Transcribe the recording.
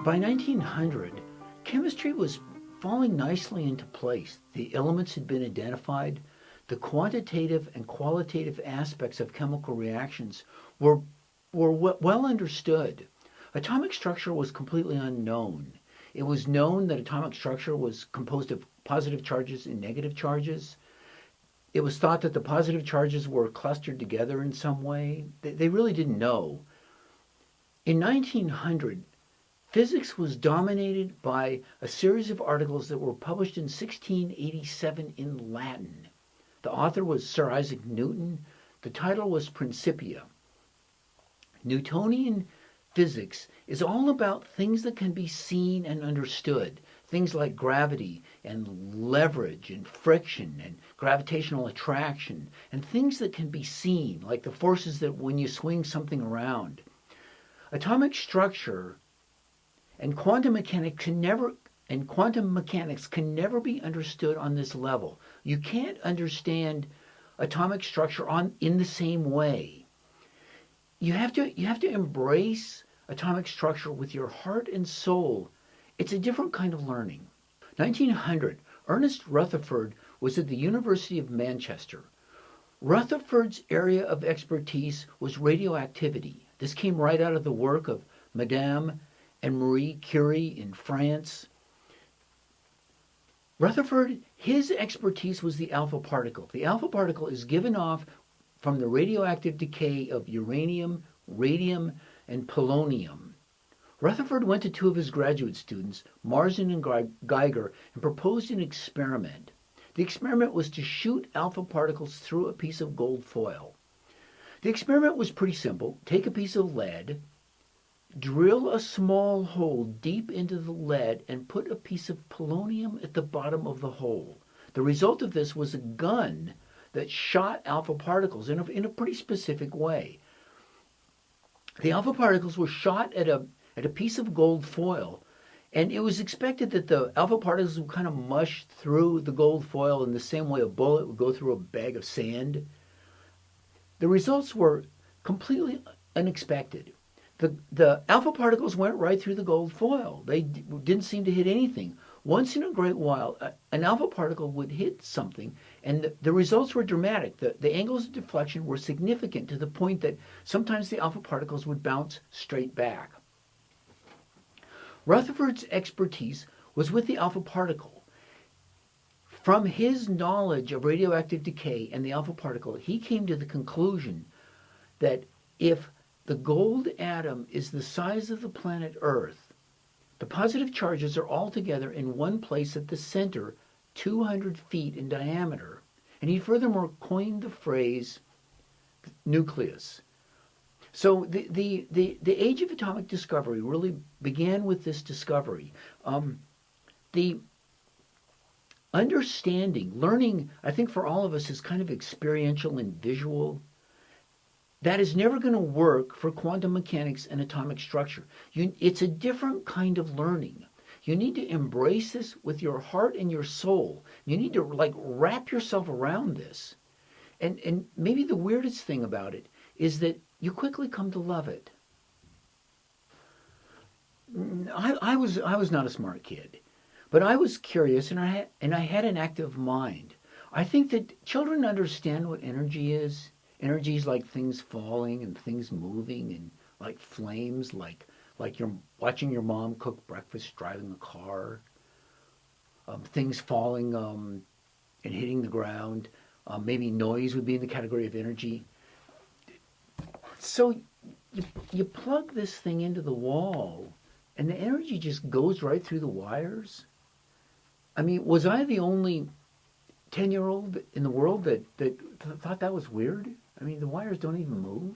By 1900, chemistry was falling nicely into place. The elements had been identified. The quantitative and qualitative aspects of chemical reactions were, well understood. Atomic structure was completely unknown. It was known that atomic structure was composed of positive charges and negative charges. It was thought that the positive charges were clustered together in some way. They really didn't know. In 1900, physics was dominated by a series of articles that were published in 1687 in Latin. The author was Sir Isaac Newton. The title was Principia. Newtonian physics is all about things that can be seen and understood. Things like gravity and leverage and friction and gravitational attraction, and things that can be seen, like the forces that when you swing something around. Atomic structure and quantum mechanics can never be understood on this level. You can't understand atomic structure in the same way. You have to embrace atomic structure with your heart and soul. It's a different kind of learning. 1900, Ernest Rutherford was at the University of Manchester. Rutherford's area of expertise was radioactivity. This came right out of the work of Madame and Marie Curie in France. Rutherford, his expertise was the alpha particle. The alpha particle is given off from the radioactive decay of uranium, radium, and polonium. Rutherford went to two of his graduate students, Marsden and Geiger, and proposed an experiment. The experiment was to shoot alpha particles through a piece of gold foil. The experiment was pretty simple. Take a piece of lead, drill a small hole deep into the lead, and put a piece of polonium at the bottom of the hole. The result of this was a gun that shot alpha particles in a pretty specific way. The alpha particles were shot at a piece of gold foil, and it was expected that the alpha particles would kind of mush through the gold foil in the same way a bullet would go through a bag of sand. The results were completely unexpected. The alpha particles went right through the gold foil. They didn't seem to hit anything. Once in a great while, an alpha particle would hit something, and the results were dramatic. The angles of deflection were significant to the point that sometimes the alpha particles would bounce straight back. Rutherford's expertise was with the alpha particle. From his knowledge of radioactive decay and the alpha particle, he came to the conclusion that if the gold atom is the size of the planet Earth, the positive charges are all together in one place at the center, 200 feet in diameter. And he furthermore coined the phrase nucleus. So the age of atomic discovery really began with this discovery. The understanding, learning, I think for all of us is kind of experiential and visual. That is never going to work for quantum mechanics and atomic structure. It's a different kind of learning. You need to embrace this with your heart and your soul. You need to wrap yourself around this. And maybe the weirdest thing about it is that you quickly come to love it. I was not a smart kid, but I was curious and I had an active mind. I think that children understand what energy is. Energy is like things falling and things moving, and like flames, like you're watching your mom cook breakfast, driving a car. Things falling and hitting the ground. Maybe noise would be in the category of energy. So you plug this thing into the wall, and the energy just goes right through the wires. I mean, was I the only 10-year-old in the world that thought that was weird? I mean, the wires don't even move.